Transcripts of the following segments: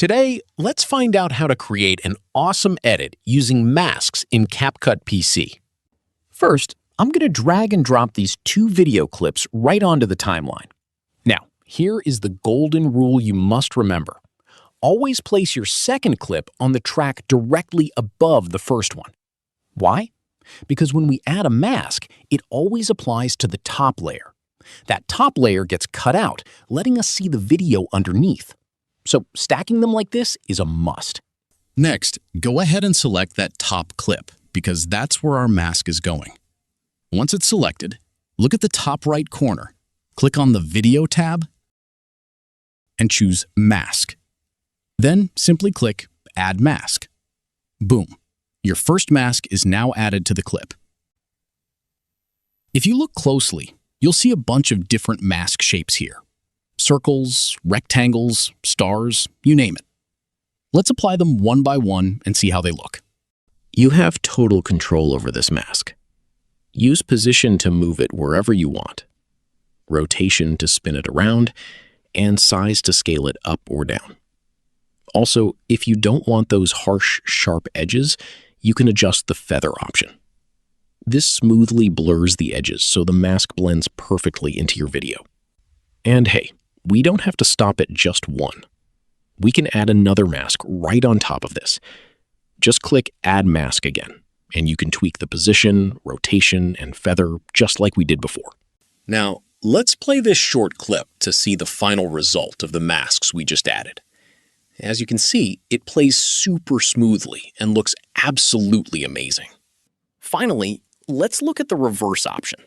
Today, let's find out how to create an awesome edit using masks in CapCut PC. First, I'm going to drag and drop these two video clips right onto the timeline. Now, here is the golden rule you must remember. Always place your second clip on the track directly above the first one. Why? Because when we add a mask, it always applies to the top layer. That top layer gets cut out, letting us see the video underneath. So stacking them like this is a must. Next, go ahead and select that top clip because that's where our mask is going. Once it's selected, look at the top right corner, click on the Video tab, and choose Mask. Then simply click Add Mask. Boom! Your first mask is now added to the clip. If you look closely, you'll see a bunch of different mask shapes here. Circles, rectangles, stars, you name it. Let's apply them one by one and see how they look. You have total control over this mask. Use position to move it wherever you want, rotation to spin it around, and size to scale it up or down. Also, if you don't want those harsh, sharp edges, you can adjust the feather option. This smoothly blurs the edges so the mask blends perfectly into your video. And hey, we don't have to stop at just one. We can add another mask right on top of this. Just click Add Mask again, and you can tweak the position, rotation, and feather just like we did before. Now, let's play this short clip to see the final result of the masks we just added. As you can see, it plays super smoothly and looks absolutely amazing. Finally, let's look at the reverse option.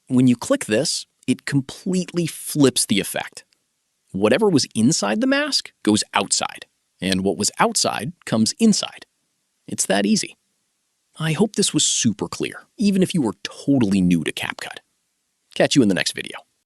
When you click this, it completely flips the effect. Whatever was inside the mask goes outside, and what was outside comes inside. It's that easy. I hope this was super clear, even if you were totally new to CapCut. Catch you in the next video.